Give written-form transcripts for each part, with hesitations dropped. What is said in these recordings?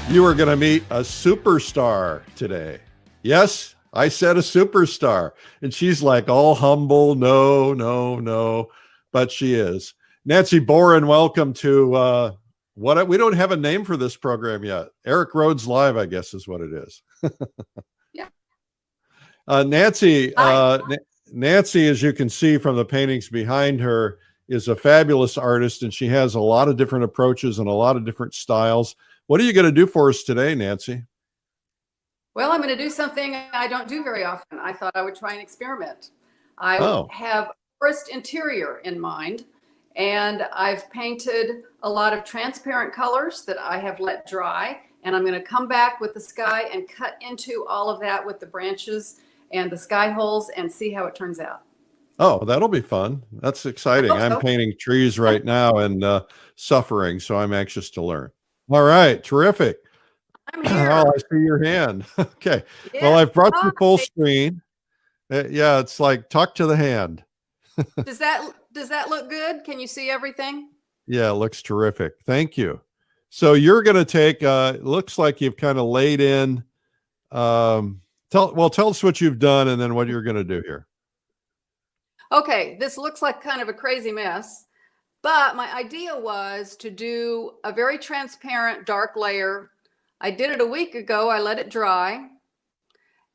You are going to meet a superstar today. Yes, I said a superstar. And she's like all humble. No, no, no. But she is. Nancy Boren, welcome to what we don't have a name for this program yet. Eric Rhodes Live, I guess, is what it is. Yeah. Nancy, Nancy, as you can see from the paintings behind her, is a fabulous artist, and she has a lot of different approaches and a lot of different styles. What are you going to do for us today, Nancy? Well, I'm going to do something I don't do very often. I thought I would try an experiment. I have a forest interior in mind, and I've painted a lot of transparent colors that I have let dry, and I'm going to come back with the sky and cut into all of that with the branches and the sky holes and see how it turns out. Oh, that'll be fun. That's exciting. I'm painting trees right now and suffering, so I'm anxious to learn. All right, terrific. I'm here. Oh, I see your hand. Okay. Yeah, well, I've brought you full screen. Yeah, it's like talk to the hand. Does that look good? Can you see everything? Yeah, it looks terrific. Thank you. So you're going to take, looks like you've kind of laid in, tell us what you've done and then what you're going to do here. Okay, this looks like kind of a crazy mess, but my idea was to do a very transparent dark layer. I did it a week ago. I let it dry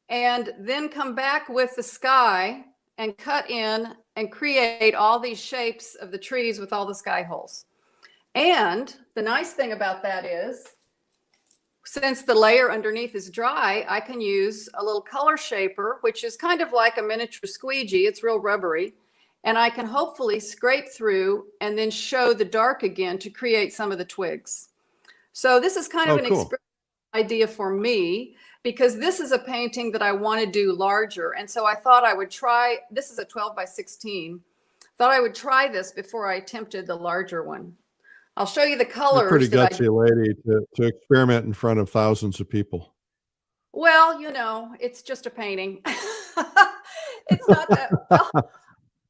and then come back with the sky and cut in and create all these shapes of the trees with all the sky holes. And the nice thing about that is, since the layer underneath is dry, I can use a little color shaper, which is kind of like a miniature squeegee. It's real rubbery. And I can hopefully scrape through and then show the dark again to create some of the twigs. So this is kind of an experiment idea for me, because this is a painting that I want to do larger. And so I thought I would try, this is a 12 by 16. Thought I would try this before I attempted the larger one. I'll show you the colors. You're pretty gutsy lady to experiment in front of thousands of people. Well, you know, it's just a painting. It's not that, well,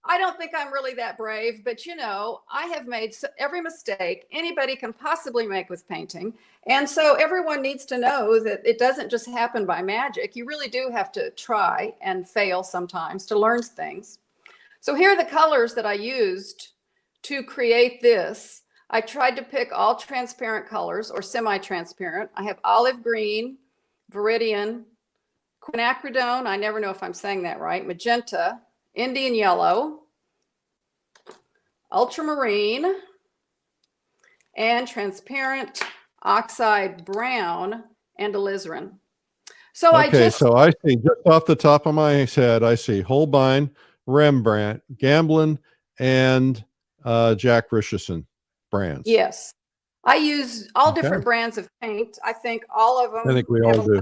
I don't think I'm really that brave, but you know, I have made every mistake anybody can possibly make with painting. And so everyone needs to know that it doesn't just happen by magic. You really do have to try and fail sometimes to learn things. So here are the colors that I used to create this. I tried to pick all transparent colors or semi-transparent. I have olive green, viridian, quinacridone, I never know if I'm saying that right, magenta, Indian yellow, ultramarine, and transparent oxide brown and alizarin. So so I see just off the top of my head, I see Holbein, Rembrandt, Gamblin, and Jack Richardson brands. Yes, I use all different brands of paint. I think all of them. I think we all do.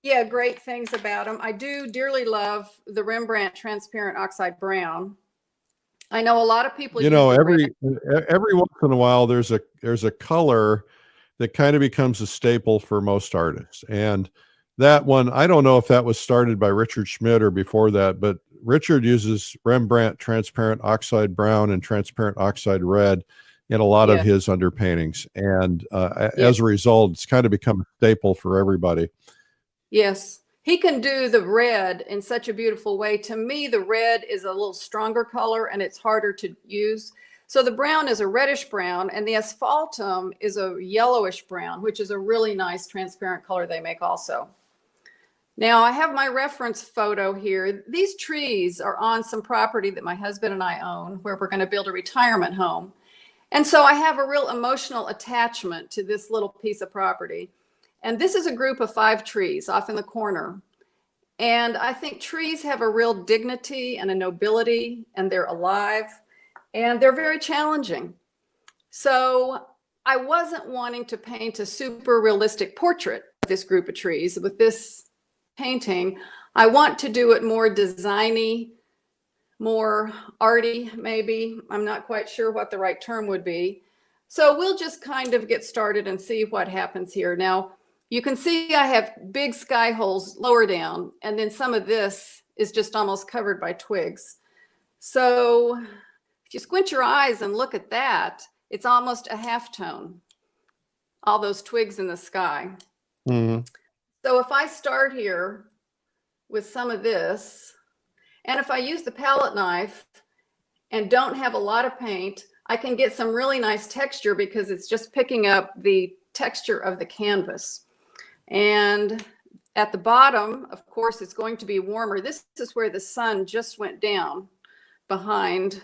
Yeah, great things about them. I do dearly love the Rembrandt transparent oxide brown. I know a lot of people. You know, every once in a while, there's a color that kind of becomes a staple for most artists, and that one, I don't know if that was started by Richard Schmidt or before that, but Richard uses Rembrandt transparent oxide brown and transparent oxide red in a lot of his underpaintings, and as a result, it's kind of become a staple for everybody. Yes, he can do the red in such a beautiful way. To me, the red is a little stronger color and it's harder to use. So the brown is a reddish brown and the asphaltum is a yellowish brown, which is a really nice transparent color they make also. Now I have my reference photo here. These trees are on some property that my husband and I own where we're going to build a retirement home. And so I have a real emotional attachment to this little piece of property. And this is a group of 5 trees off in the corner. And I think trees have a real dignity and a nobility, and they're alive, and they're very challenging. So I wasn't wanting to paint a super realistic portrait of this group of trees with this painting. I want to do it more designy, more arty, maybe. I'm not quite sure what the right term would be. So we'll just kind of get started and see what happens here. Now, you can see I have big sky holes lower down, and then some of this is just almost covered by twigs. So if you squint your eyes and look at that, it's almost a half tone. all those twigs in the sky. Mhm. So if I start here with some of this, and if I use the palette knife and don't have a lot of paint, I can get some really nice texture because it's just picking up the texture of the canvas. And at the bottom, of course, it's going to be warmer. This is where the sun just went down behind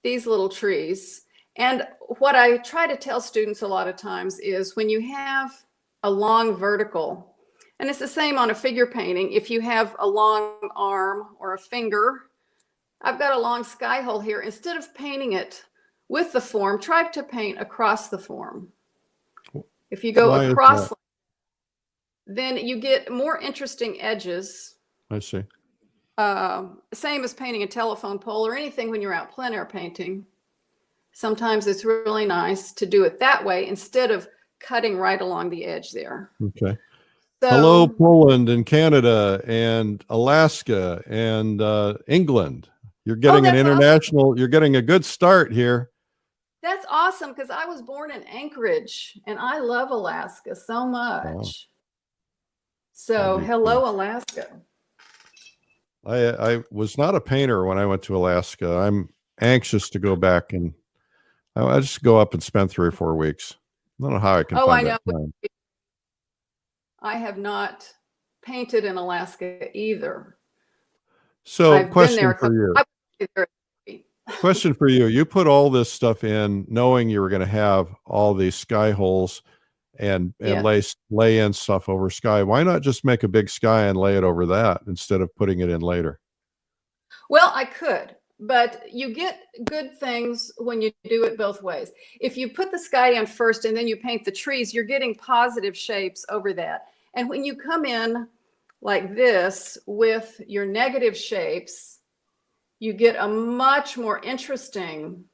these little trees. And what I try to tell students a lot of times is when you have a long vertical, and it's the same on a figure painting, if you have a long arm or a finger, I've got a long sky hole here. Instead of painting it with the form, try to paint across the form. If you go Why is across, that? then you get more interesting edges. I see. Same as painting a telephone pole or anything when you're out plein air painting. Sometimes it's really nice to do it that way instead of cutting right along the edge there. Okay. So, Hello, Poland and Canada and Alaska and England. You're getting an that's awesome. international, you're getting a good start here. That's awesome because I was born in Anchorage and I love Alaska so much. Wow. So, I do hello, too. Alaska. I was not a painter when I went to Alaska. I'm anxious to go back, and I just go up and spend 3 or 4 weeks. I don't know how I can Oh, I find know. that time. I have not painted in Alaska either. So, I've been there a couple. Question for you. You put all this stuff in knowing you were going to have all these sky holes and Yeah. lay in stuff over sky. Why not just make a big sky and lay it over that instead of putting it in later? Well, I could, but you get good things when you do it both ways. If you put the sky in first and then you paint the trees, you're getting positive shapes over that. And when you come in like this with your negative shapes, you get a much more interesting.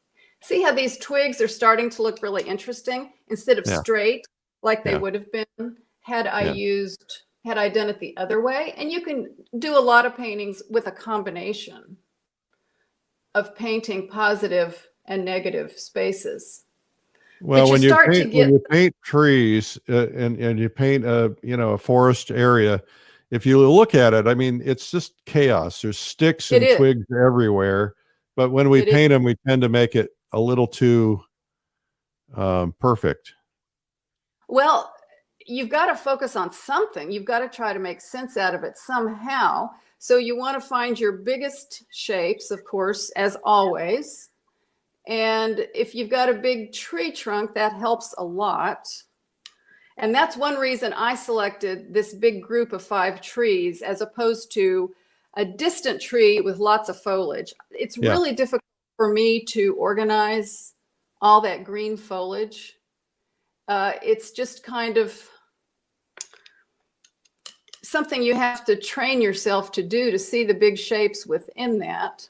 See how these twigs are starting to look really interesting instead of Yeah. straight like they Yeah. would have been had Yeah. I done it the other way. And you can do a lot of paintings with a combination of painting positive and negative spaces. Well, But you start to when get, you paint trees and you paint a forest area, if you look at it, I mean, it's just chaos. There's sticks it and is, twigs everywhere. But when we it is. paint them, we tend to make it a little too perfect. Well, you've got to focus on something. You've got to try to make sense out of it somehow. So you want to find your biggest shapes, of course, as always. And if you've got a big tree trunk, that helps a lot. And that's one reason I selected this big group of 5 trees as opposed to a distant tree with lots of foliage. It's Yeah. really difficult for me to organize all that green foliage. It's just kind of something you have to train yourself to do to see the big shapes within that,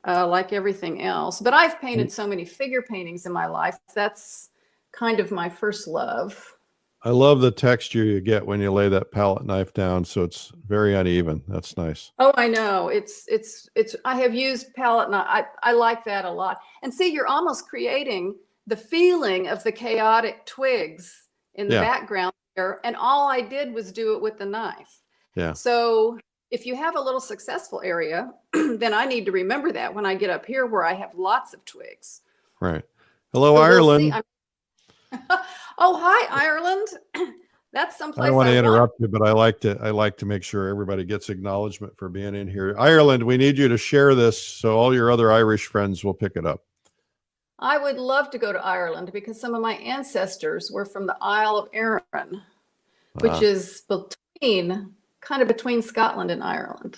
like everything else. But I've painted so many figure paintings in my life. That's kind of my first love. I love the texture you get when you lay that palette knife down, so it's very uneven. That's nice. Oh, I know. I have used palette knife. I like that a lot. And see, you're almost creating the feeling of the chaotic twigs in the Yeah. background there. And all I did was do it with the knife. Yeah. So if you have a little successful area, then I need to remember that when I get up here where I have lots of twigs. Right. Hello, So Ireland. Oh, hi, Ireland. That's I someplace don't want to I want. interrupt you, but I like to make sure everybody gets acknowledgement for being in here. Ireland, we need you to share this so all your other Irish friends will pick it up. I would love to go to Ireland because some of my ancestors were from the Isle of Arran, which is kind of between Scotland and Ireland.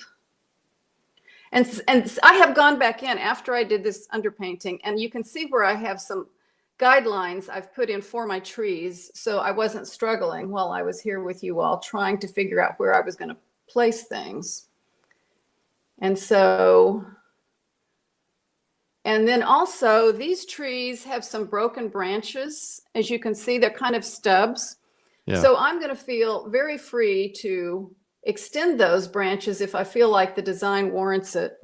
And I have gone back in after I did this underpainting, and you can see where I have some guidelines I've put in for my trees, so I wasn't struggling while I was here with you all trying to figure out where I was going to place things. And then also these trees have some broken branches. As you can see, they're kind of stubs. Yeah. So I'm going to feel very free to extend those branches if I feel like the design warrants it.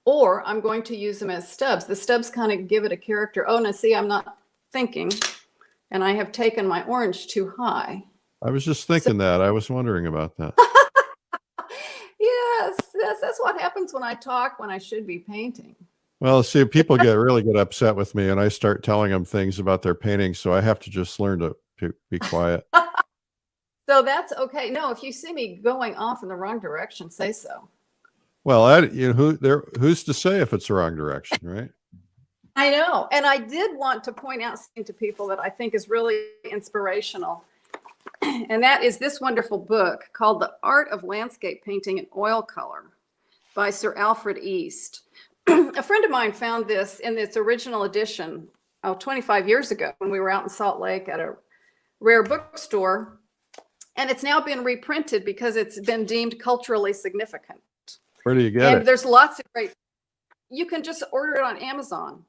Or I'm going to use them as stubs. The stubs kind of give it a character. Oh, now see, I'm not thinking. and I have taken my orange too high. I was just So, thinking that. I was wondering about that. yes, that's what happens when I talk when I should be painting. Well, see, people really get upset with me, and I start telling them things about their paintings, so I have to just learn to be quiet. So that's okay. No, if you see me going off in the wrong direction, say so. Well, who's to say if it's the wrong direction, right? I know. And I did want to point out something to people that I think is really inspirational. And that is this wonderful book called The Art of Landscape Painting in Oil Color by Sir Alfred East. A friend of mine found this in its original edition 25 years ago when we were out in Salt Lake at a rare bookstore. And it's now been reprinted because it's been deemed culturally significant. Where do you get And it? there's lots of great, you can just order it on Amazon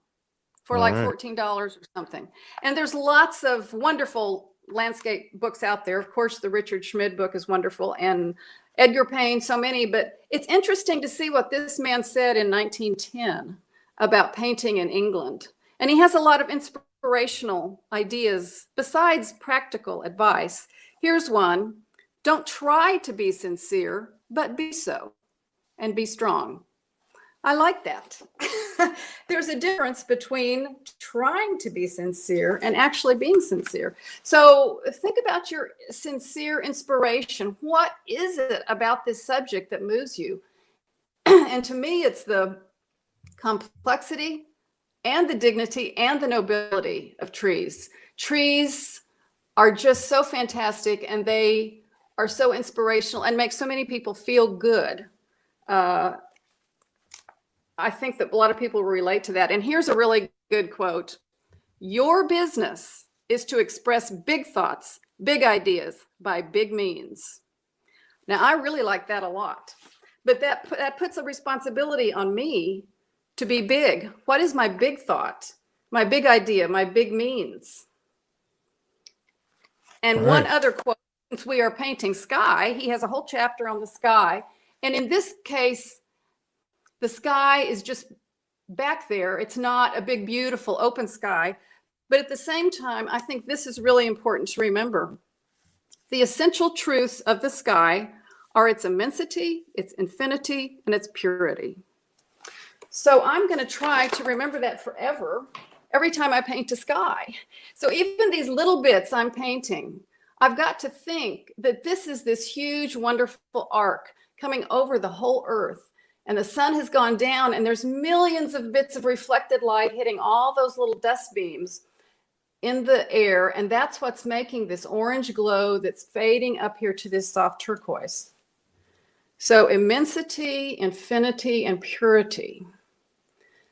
for like $14 or something. And there's lots of wonderful landscape books out there. Of course, the Richard Schmid book is wonderful, and Edgar Payne, so many. But it's interesting to see what this man said in 1910 about painting in England. And he has a lot of inspirational ideas besides practical advice. Here's one: don't try to be sincere, but be so, and be strong. I like that. There's a difference between trying to be sincere and actually being sincere. So think about your sincere inspiration. What is it about this subject that moves you? And to me, it's the complexity and the dignity and the nobility of trees. Trees are just so fantastic, and they are so inspirational and make so many people feel good. I think that a lot of people relate to that. And here's a really good quote: your business is to express big thoughts, big ideas by big means. Now, I really like that a lot, but that puts a responsibility on me to be big. What is my big thought, my big idea, my big means? And one other quote, since we are painting sky, he has a whole chapter on the sky. And in this case, the sky is just back there. It's not a big, beautiful open sky. But at the same time, I think this is really important to remember. The essential truths of the sky are its immensity, its infinity, and its purity. So I'm going to try to remember that forever, every time I paint a sky. So even these little bits I'm painting, I've got to think that this is this huge, wonderful arc coming over the whole earth. And the sun has gone down, and there's millions of bits of reflected light hitting all those little dust beams in the air. And that's what's making this orange glow that's fading up here to this soft turquoise. So immensity, infinity, and purity.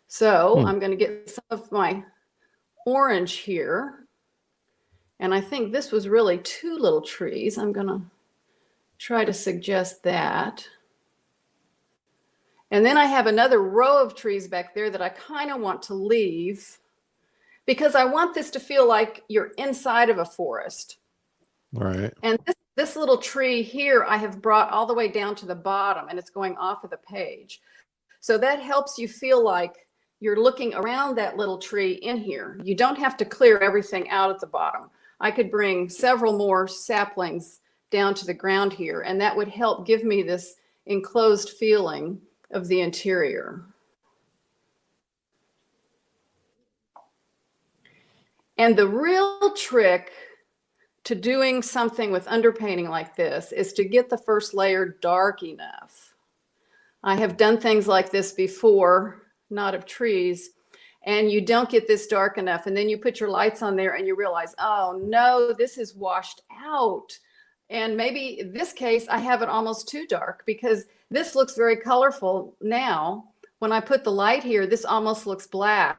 So I'm going to get some of my orange here. And I think this was really two little trees. I'm going to try to suggest that. And then I have another row of trees back there that I kind of want to leave because I want this to feel like you're inside of a forest. All right. And this little tree here, I have brought all the way down to the bottom, and it's going off of the page. So that helps you feel like you're looking around that little tree in here. You don't have to clear everything out at the bottom. I could bring several more saplings down to the ground here, and that would help give me this enclosed feeling of the interior. And the real trick to doing something with underpainting like this is to get the first layer dark enough. I have done things like this before, not of trees, and you don't get this dark enough. And then you put your lights on there and you realize, oh no, this is washed out. And maybe in this case, I have it almost too dark because this looks very colorful now. When I put the light here, this almost looks black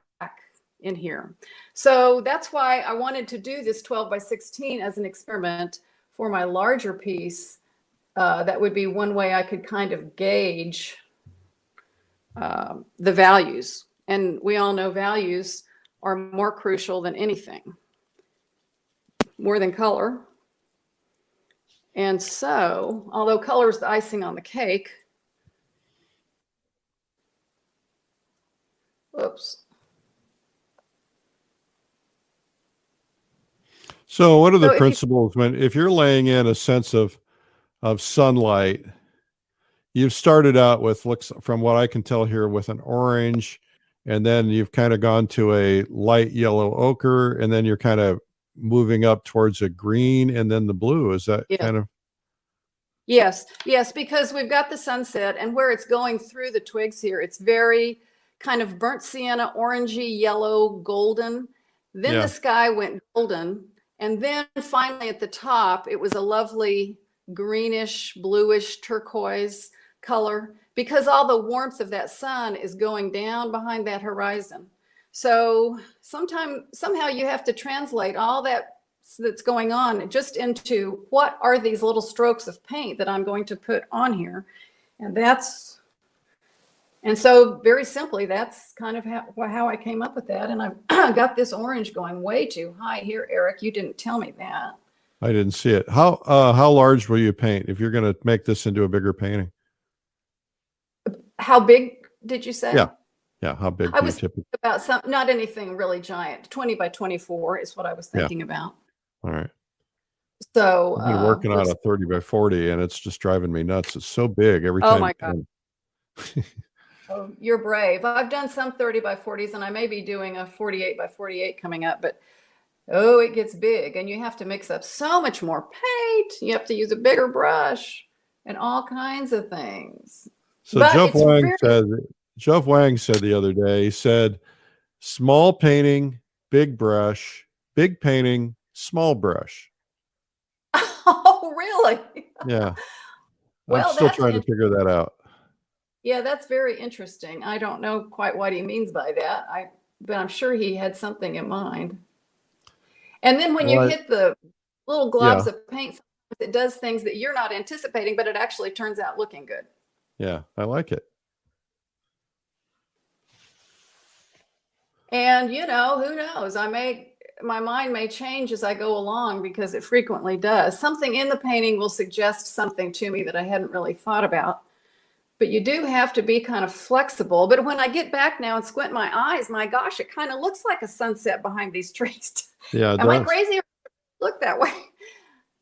in here. So that's why I wanted to do this 12 by 16 as an experiment for my larger piece. That would be one way I could kind of gauge the values. And we all know values are more crucial than anything, more than color. And so, although color is the icing on the cake, whoops. So what are the So if you, principles when, if you're laying in a sense of sunlight, you've started out with, looks from what I can tell here, with an orange, and then you've kind of gone to a light yellow ochre, and then you're kind of moving up towards a green and then the blue. Is that yeah. kind of? Yes, yes, because we've got the sunset, and where it's going through the twigs here, it's very kind of burnt sienna, orangey, yellow, golden. Then the Yeah. sky went golden, and then finally at the top, it was a lovely greenish, bluish, turquoise color because all the warmth of that sun is going down behind that horizon. So somehow you have to translate all that's going on just into what are these little strokes of paint that I'm going to put on here. And so very simply, that's kind of how I came up with that. And I've got this orange going way too high here, Eric. You didn't tell me that. I didn't see it. How large will you paint if you're going to make this into a bigger painting? How big did you say? Yeah. Yeah. How big I do you was typically? about not anything really giant. 20 by 24 is what I was Yeah. thinking about. All right. So I've been working on a 30 by 40 and it's just driving me nuts. It's so big every oh time. my God. Oh, you're brave. I've done some 30 by 40s, and I may be doing a 48 by 48 coming up, but oh, it gets big, and you have to mix up so much more paint. You have to use a bigger brush and all kinds of things. So But it's very Jeff Wang said the other day, he said, small painting, big brush, big painting, small brush. oh, really? Yeah. I'm Well, still trying to figure that out. yeah, that's very interesting. I don't know quite what he means by that. But I'm sure he had something in mind. And then when you Well, hit the little yeah. globs of paint, it does things that you're not anticipating, but it actually turns out looking good. Yeah. I like it. And you know, who knows? My mind may change as I go along because it frequently does. Something in the painting will suggest something to me that I hadn't really thought about. But you do have to be kind of flexible. But when I get back now and squint my eyes, my gosh, it kind of looks like a sunset behind these trees. Yeah, it Am I does. crazy? Look that way.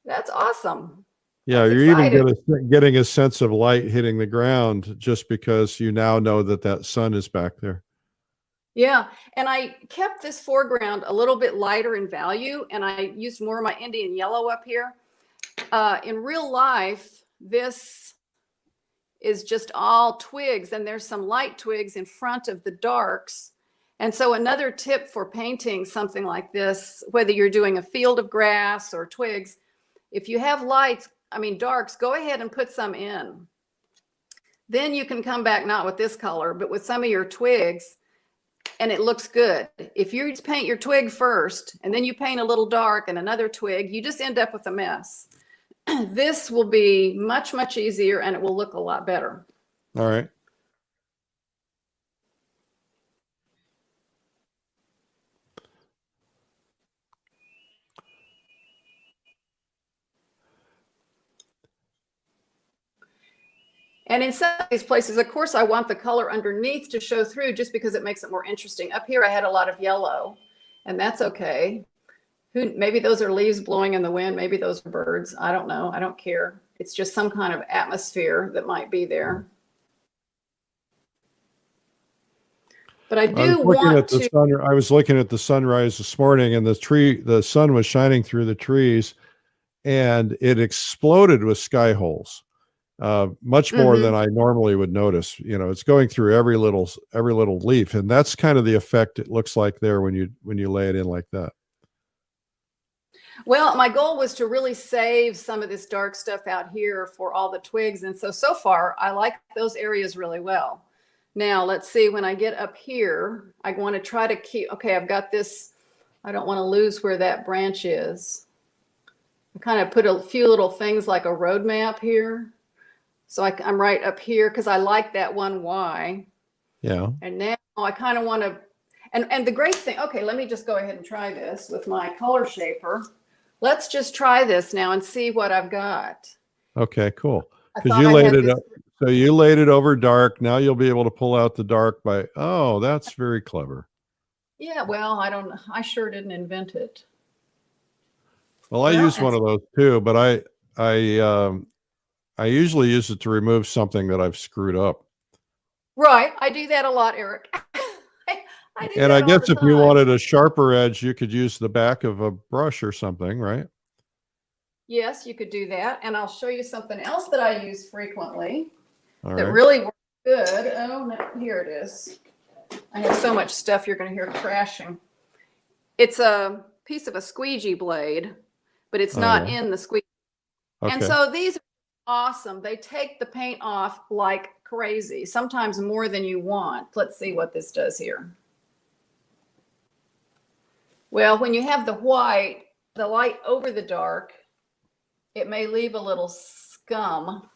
That's awesome. Yeah, That's you're even exciting. getting a sense of light hitting the ground just because you now know that that sun is back there. Yeah. And I kept this foreground a little bit lighter in value, and I used more of my Indian yellow up here. In real life, this is just all twigs, and there's some light twigs in front of the darks. And so another tip for painting something like this, whether you're doing a field of grass or twigs, if you have darks, go ahead and put some in. Then you can come back not with this color, but with some of your twigs, and it looks good. If you paint your twig first, and then you paint a little dark and another twig, you just end up with a mess. This will be much, much easier, and it will look a lot better. All right. And in some of these places, of course, I want the color underneath to show through just because it makes it more interesting. Up here, I had a lot of yellow, and that's okay. Maybe those are leaves blowing in the wind. Maybe those are birds. I don't know. I don't care. It's just some kind of atmosphere that might be there. But I do want to. I was looking at the sunrise this morning, and the sun was shining through the trees, and it exploded with sky holes, much more than I normally would notice. You know, it's going through every little leaf, and that's kind of the effect it looks like there when you lay it in like that. Well, my goal was to really save some of this dark stuff out here for all the twigs. And so far, I like those areas really well. Now, let's see, when I get up here, I want to try to keep, okay, I've got this, I don't want to lose where that branch is. I kind of put a few little things like a road map here. So I'm right up here because I like that one Y. Yeah. And now I kind of want to, and the great thing, okay, let me just go ahead and try this with my color shaper. Let's just try this now and see what I've got. Okay, cool. Because you laid it up. So you laid it over dark. Now you'll be able to pull out the dark by, oh, that's very clever. Yeah, well, I sure didn't invent it. Well, I Well, use one of those too, but I usually use it to remove something that I've screwed up. right. I do that a lot, Eric. I do And I that all the guess if you time. wanted a sharper edge, you could use the back of a brush or something, right? Yes, you could do that. And I'll show you something else that I use frequently All that right. really works good. Oh, no, here it is. I have so much stuff you're going to hear crashing. It's a piece of a squeegee blade, but it's Oh, not yeah. in the squeegee. And Okay. so these are awesome. They take the paint off like crazy, sometimes more than you want. Let's see what this does here. Well, when you have the white, the light over the dark, it may leave a little scum.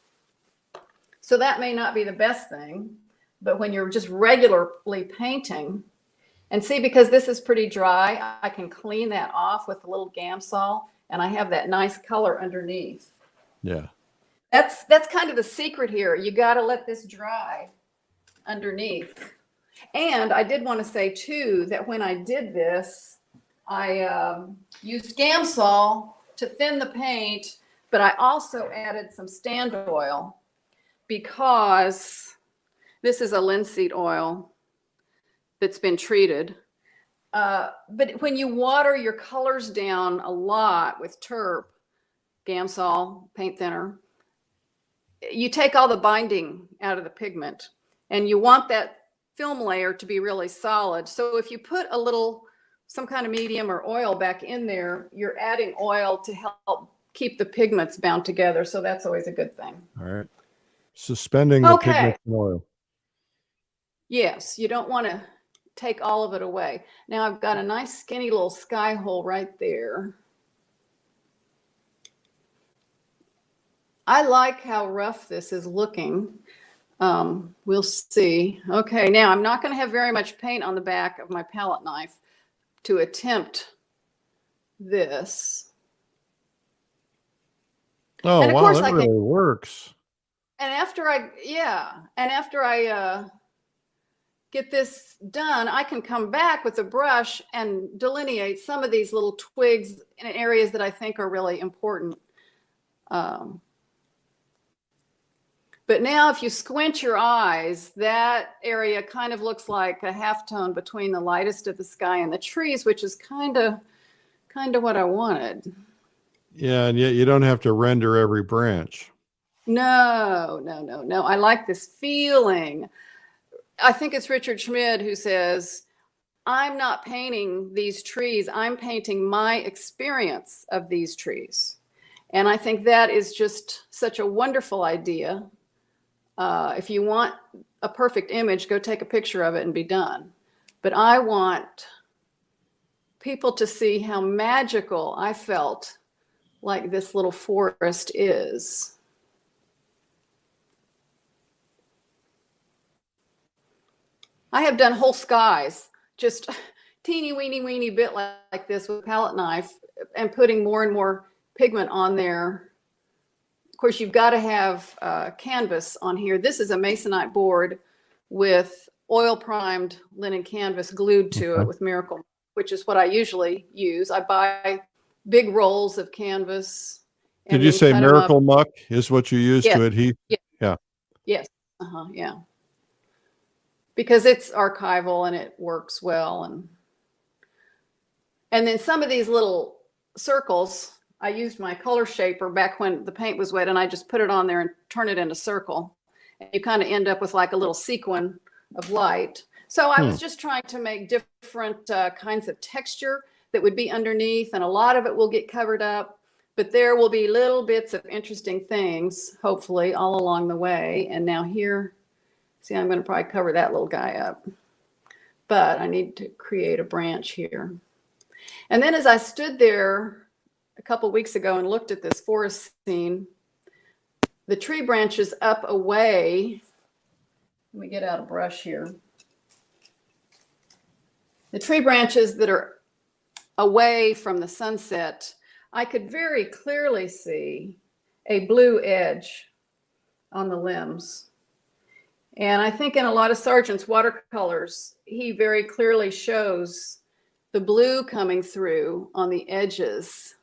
So that may not be the best thing, but when you're just regularly painting, and see, because this is pretty dry, I can clean that off with a little Gamsol, and I have that nice color underneath. Yeah. That's kind of the secret here. You got to let this dry underneath. And I did want to say too that when I did this, I used Gamsol to thin the paint, but I also added some stand oil because this is a linseed oil that's been treated. But when you water your colors down a lot with Terp, Gamsol, paint thinner, you take all the binding out of the pigment, and you want that film layer to be really solid. So if you put a little, some kind of medium or oil back in there, you're adding oil to help keep the pigments bound together. So that's always a good thing. All right. Suspending the Okay. pigment in oil. Yes, you don't want to take all of it away. Now I've got a nice skinny little sky hole right there. I like how rough this is looking. We'll see. Okay, now I'm not going to have very much paint on the back of my palette knife to attempt this. Oh, And of wow, course that I can, really works. and after I get this done, I can come back with a brush and delineate some of these little twigs in areas that I think are really important. But now if you squint your eyes, that area kind of looks like a halftone between the lightest of the sky and the trees, which is kind of what I wanted. Yeah, and yet you don't have to render every branch. No. I like this feeling. I think it's Richard Schmid who says, I'm not painting these trees, I'm painting my experience of these trees. And I think that is just such a wonderful idea. If you want a perfect image, go take a picture of it and be done. But I want people to see how magical I felt like this little forest is. I have done whole skies, just teeny weeny bit like this with a palette knife and putting more and more pigment on there. Of course, you've got to have canvas on here. This is a masonite board with oil primed linen canvas glued to it with Miracle, which is what I usually use. I buy big rolls of canvas. Did you say Miracle Muck is what you use to adhere? Yeah. Yes. Yeah. Because it's archival and it works well. And then some of these little circles, I used my color shaper back when the paint was wet, and I just put it on there and turn it into a circle. And you kind of end up with like a little sequin of light. So I was just trying to make different kinds of texture that would be underneath, and a lot of it will get covered up, but there will be little bits of interesting things, hopefully, all along the way. And now here, see, I'm going to probably cover that little guy up, but I need to create a branch here. And then as I stood there a couple weeks ago and looked at this forest scene, the tree branches up away. Let me get out a brush here. The tree branches that are away from the sunset, I could very clearly see a blue edge on the limbs. And I think in a lot of Sargent's watercolors, he very clearly shows the blue coming through on the edges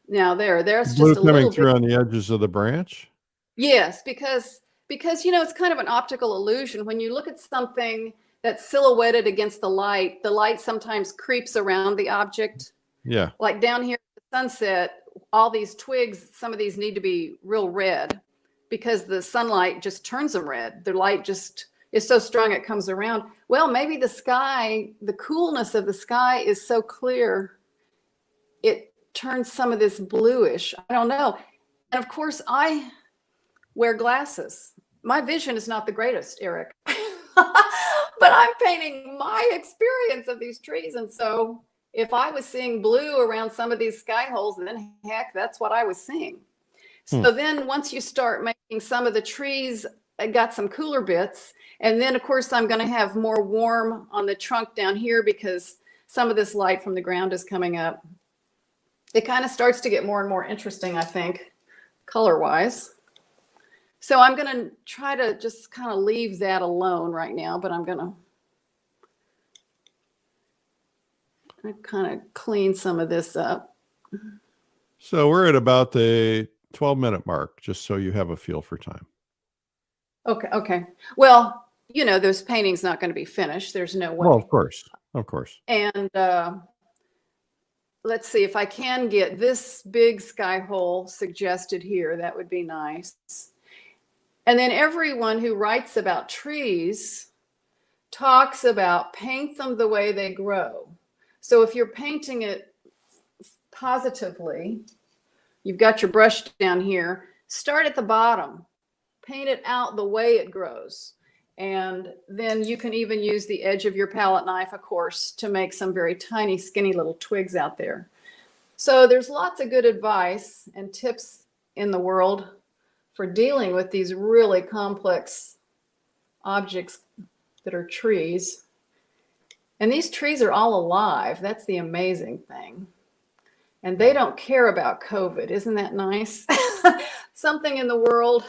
Now there's Blue just a coming little bit. through on the edges of the branch? Yes, because it's kind of an optical illusion. When you look at something that's silhouetted against the light sometimes creeps around the object. Yeah. Like down here at the sunset, all these twigs, some of these need to be real red because the sunlight just turns them red. The light just is so strong it comes around. Well, maybe the sky, the coolness of the sky is so clear, it turns some of this bluish. I don't know. And of course, I wear glasses. My vision is not the greatest, Eric, but I'm painting my experience of these trees. And so if I was seeing blue around some of these sky holes, then heck, that's what I was seeing. So then once you start making some of the trees, I got some cooler bits. And then of course, I'm going to have more warm on the trunk down here because some of this light from the ground is coming up. It kind of starts to get more and more interesting, I think, color wise. So I'm going to try to just kind of leave that alone right now, but I'm going to kind of clean some of this up. So we're at about the 12-minute mark, just so you have a feel for time. Okay. Well, those paintings not going to be finished. There's no way. Well, of course. And let's see if I can get this big sky hole suggested here. That would be nice. And then everyone who writes about trees talks about paint them the way they grow. So if you're painting it positively, you've got your brush down here, start at the bottom, paint it out the way it grows. And then you can even use the edge of your palette knife, of course, to make some very tiny, skinny little twigs out there. So there's lots of good advice and tips in the world for dealing with these really complex objects that are trees. And these trees are all alive. That's the amazing thing. And they don't care about COVID. Isn't that nice? Something in the world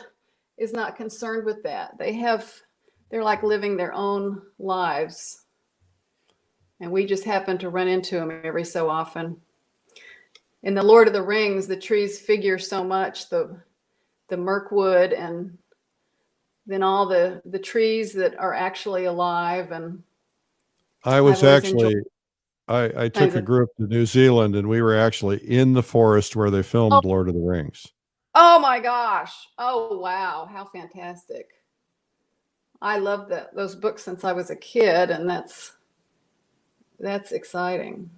is not concerned with that. They're like living their own lives. And we just happen to run into them every so often. In the Lord of the Rings, the trees figure so much, the Mirkwood and then all the trees that are actually alive. And I took a group to New Zealand, and we were actually in the forest where they filmed Lord of the Rings. Oh my gosh. Oh, wow. How fantastic. I love those books since I was a kid, and that's exciting.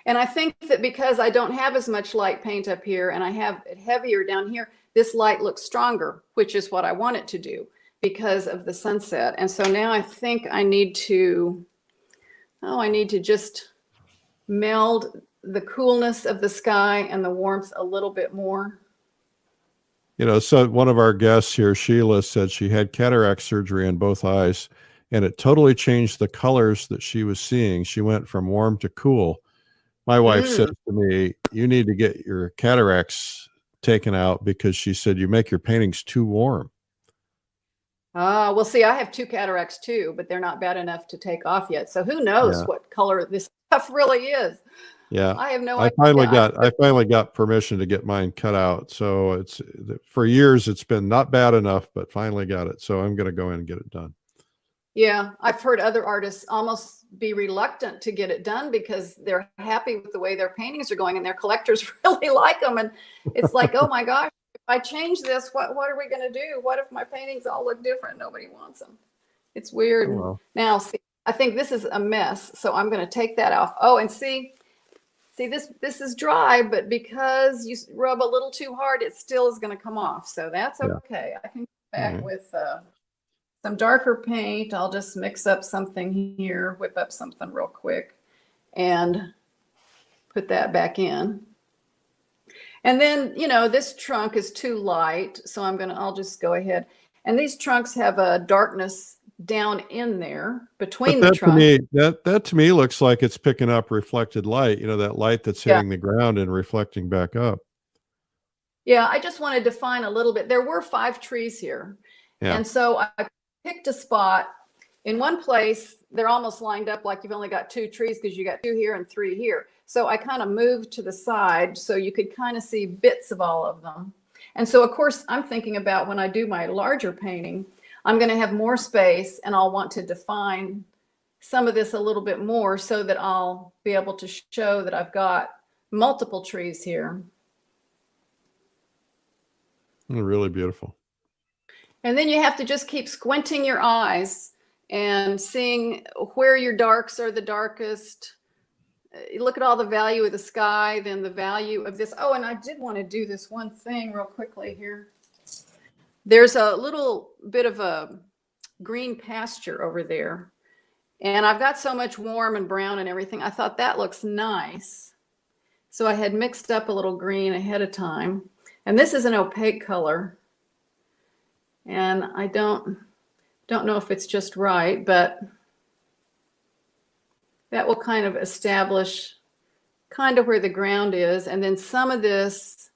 And I think that because I don't have as much light paint up here and I have it heavier down here, this light looks stronger, which is what I want it to do because of the sunset. And so now I think I need to just meld the coolness of the sky and the warmth a little bit more. So one of our guests here, Sheila, said she had cataract surgery in both eyes, and it totally changed the colors that she was seeing. She went from warm to cool. My wife says to me, you need to get your cataracts taken out because she said you make your paintings too warm. Well, see, I have 2 cataracts too, but they're not bad enough to take off yet. So who knows what color this stuff really is. Yeah. I have no idea. I finally got permission to get mine cut out. So for years, it's been not bad enough, but finally got it. So I'm going to go in and get it done. Yeah, I've heard other artists almost be reluctant to get it done because they're happy with the way their paintings are going and their collectors really like them. And it's like, oh my gosh, if I change this, what are we going to do? What if my paintings all look different? Nobody wants them. It's weird. Oh, well. Now, see, I think this is a mess. So I'm going to take that off. Oh, and see, this is dry, but because you rub a little too hard, it still is going to come off. So that's okay. Yeah. I can go back with some darker paint. I'll just mix up something here, whip up something real quick and put that back in. And then, this trunk is too light. So I'll just go ahead. And these trunks have a darkness down in there between the trunk. That to me looks like it's picking up reflected light, that light that's hitting the ground and reflecting back up. Yeah, I just want to define a little bit. There were 5 trees here. Yeah. And so I picked a spot. In one place, they're almost lined up like you've only got 2 trees because you got 2 here and 3 here. So I kind of moved to the side so you could kind of see bits of all of them. And so, of course, I'm thinking about when I do my larger painting, I'm going to have more space and I'll want to define some of this a little bit more so that I'll be able to show that I've got multiple trees here. Really beautiful. And then you have to just keep squinting your eyes and seeing where your darks are the darkest. You look at all the value of the sky, then the value of this. Oh, and I did want to do this one thing real quickly here. There's a little bit of a green pasture over there. And I've got so much warm and brown and everything. I thought that looks nice. So I had mixed up a little green ahead of time. And this is an opaque color. And I don't know if it's just right, but that will kind of establish kind of where the ground is. And then some of this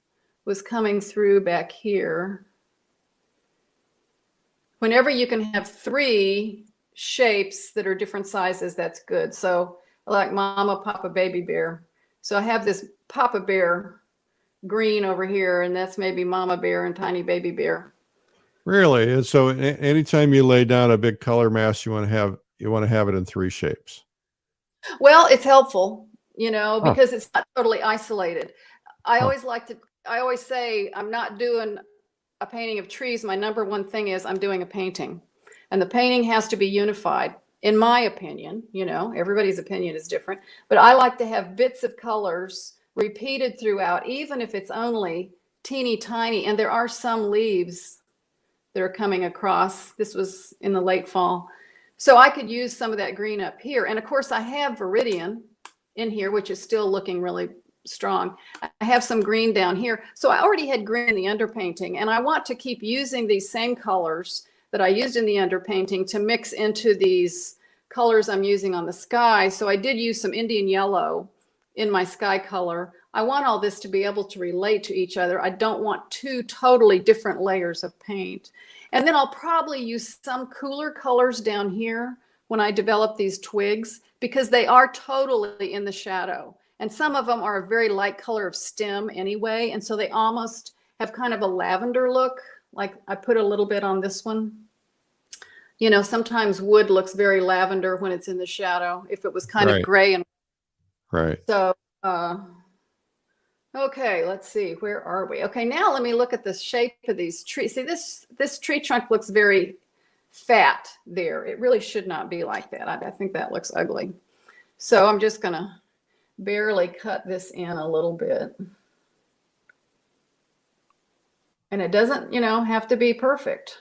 was coming through back here. Whenever you can have 3 shapes that are different sizes, that's good. So I like Mama, Papa, Baby Bear. So I have this Papa Bear green over here, and that's maybe Mama Bear and Tiny Baby Bear. Really? And so anytime you lay down a big color mass, you want to have it in 3 shapes. Well, it's helpful, because it's not totally isolated. I always say I'm not doing a painting of trees. My number one thing is I'm doing a painting, and the painting has to be unified, in my opinion. Everybody's opinion is different, but I like to have bits of colors repeated throughout, even if it's only teeny tiny. And there are some leaves that are coming across. This was in the late fall. So I could use some of that green up here. And of course I have Viridian in here, which is still looking really strong. I have some green down here. So I already had green in the underpainting, and I want to keep using these same colors that I used in the underpainting to mix into these colors I'm using on the sky. So I did use some Indian yellow in my sky color. I want all this to be able to relate to each other. I don't want 2 totally different layers of paint. And then I'll probably use some cooler colors down here when I develop these twigs, because they are totally in the shadow. And some of them are a very light color of stem anyway. And so they almost have kind of a lavender look. Like I put a little bit on this one. Sometimes wood looks very lavender when it's in the shadow, if it was kind of gray and right. So, okay, let's see, where are we? Okay, now let me look at the shape of these trees. See, this tree trunk looks very fat there. It really should not be like that. I think that looks ugly. So I'm just gonna barely cut this in a little bit. And it doesn't, have to be perfect.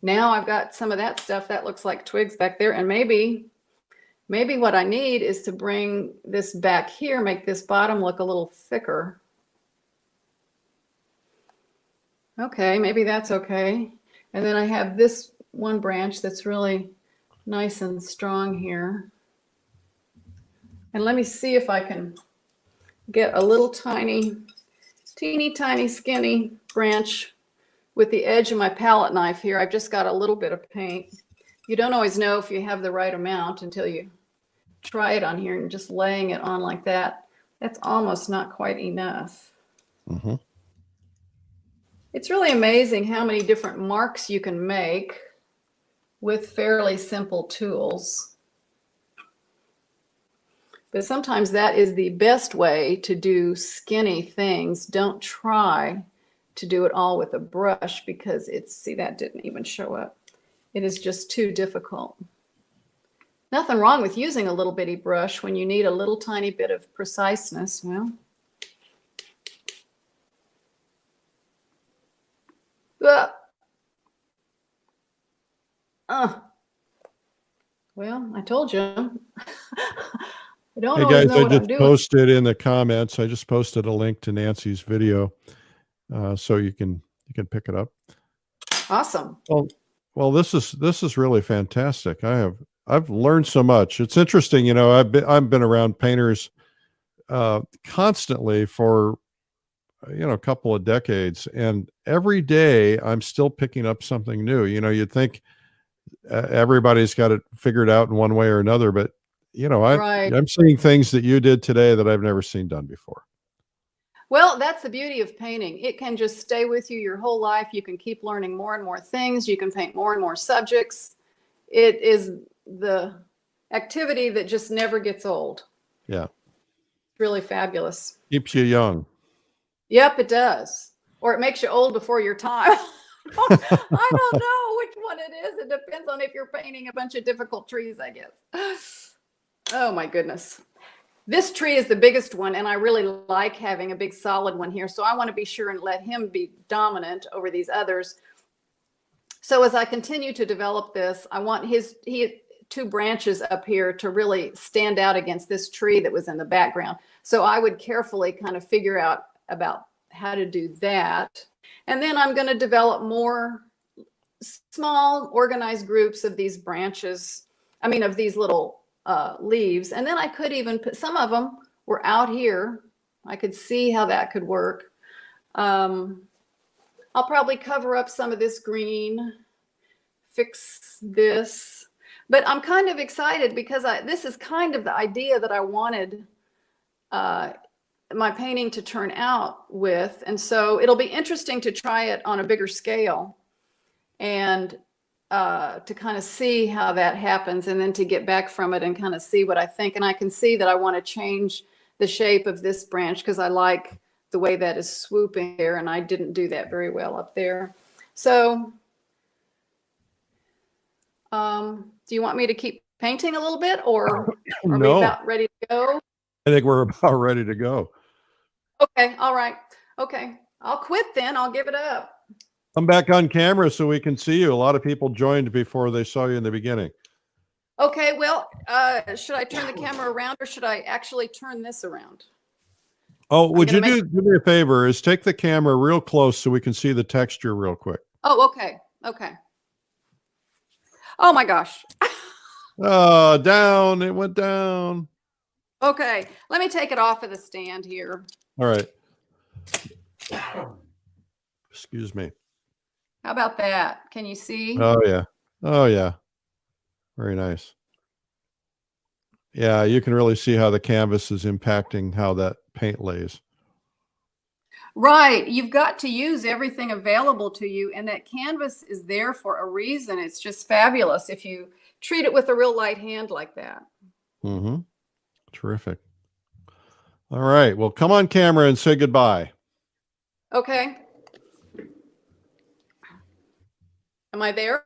Now I've got some of that stuff that looks like twigs back there, and maybe what I need is to bring this back here, make this bottom look a little thicker. Okay, maybe that's okay. And then I have this one branch that's really nice and strong here. And let me see if I can get a little teeny tiny skinny branch with the edge of my palette knife here. I've just got a little bit of paint. You don't always know if you have the right amount until you try it on here, and just laying it on like that. That's almost not quite enough. Mm-hmm. It's really amazing how many different marks you can make with fairly simple tools. But sometimes that is the best way to do skinny things. Don't try to do it all with a brush, because see, that didn't even show up. It is just too difficult. Nothing wrong with using a little bitty brush when you need a little tiny bit of preciseness. Well, well, I told you. I don't always know what I'm doing. Posted in the comments. I just posted a link to Nancy's video, so you can pick it up. Awesome. Well, this is really fantastic. I've learned so much. It's interesting, I've been around painters constantly for a couple of decades, and every day I'm still picking up something new. You'd think everybody's got it figured out in one way or another, but Right. I'm seeing things that you did today that I've never seen done before. Well, that's the beauty of painting. It can just stay with you your whole life. You can keep learning more and more things. You can paint more and more subjects. It is the activity that just never gets old. Yeah. Really fabulous. Keeps you young. Yep, it does. Or it makes you old before your time. I don't know which one it is. It depends on if you're painting a bunch of difficult trees, I guess. Oh my goodness. This tree is the biggest one, and I really like having a big solid one here. So I want to be sure and let him be dominant over these others. So as I continue to develop this, I want his two branches up here to really stand out against this tree that was in the background. So I would carefully kind of figure out about how to do that. And then I'm going to develop more small organized groups of these branches. I mean, of these little leaves. And then I could even put, some of them were out here. I could see how that could work. I'll probably cover up some of this green, fix this, but I'm kind of excited because this is kind of the idea that I wanted my painting to turn out with. And so it'll be interesting to try it on a bigger scale and to kind of see how that happens, and then to get back from it and kind of see what I think. And I can see that I want to change the shape of this branch because I like the way that is swooping there, and I didn't do that very well up there. So do you want me to keep painting a little bit, or are we about ready to go? I think we're about ready to go. Okay. All right. Okay. I'll quit then. I'll give it up. Come back on camera so we can see you. A lot of people joined before they saw you in the beginning. Okay. Well, should I turn the camera around, or should I actually turn this around? Oh, would you do me a favor, is take the camera real close so we can see the texture real quick. Oh, okay. Okay. Oh my gosh. Oh, down. It went down. Okay. Let me take it off of the stand here. All right. Excuse me. How about that? Can you see? Oh, yeah. Oh, yeah. Very nice. Yeah, you can really see how the canvas is impacting how that paint lays. Right. You've got to use everything available to you, and that canvas is there for a reason. It's just fabulous if you treat it with a real light hand like that. Mm-hmm. Terrific. All right. Well, come on camera and say goodbye. Okay. Am I there?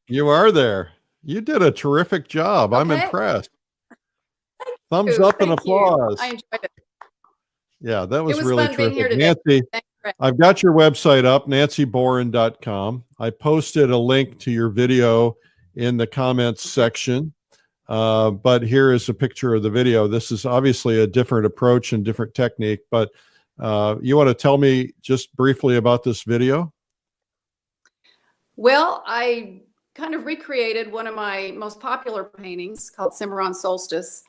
You are there. You did a terrific job. Okay. I'm impressed. Thumbs up and applause. I enjoyed it. Yeah, that was really terrific. Nancy, I've got your website up, nancyboren.com. I posted a link to your video in the comments section, but here is a picture of the video. This is obviously a different approach and different technique, but you want to tell me just briefly about this video? Well, I kind of recreated one of my most popular paintings called Cimarron Solstice.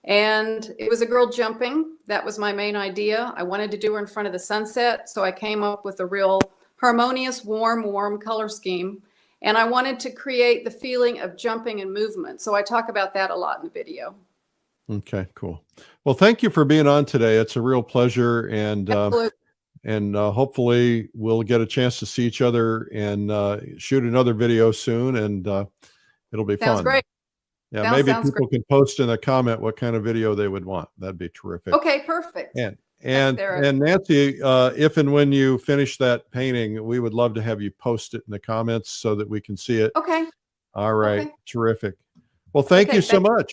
And it was a girl jumping. That was my main idea. I wanted to do her in front of the sunset. So I came up with a real harmonious, warm color scheme. And I wanted to create the feeling of jumping and movement. So I talk about that a lot in the video. Okay, cool. Well, thank you for being on today. It's a real pleasure. And hopefully we'll get a chance to see each other and shoot another video soon. And it'll be fun. Sounds great. Yeah, maybe people can post in a comment what kind of video they would want. That'd be terrific. Okay, perfect. And Nancy, if and when you finish that painting, we would love to have you post it in the comments so that we can see it. Okay. All right. Okay. Terrific. Well, thank you so much.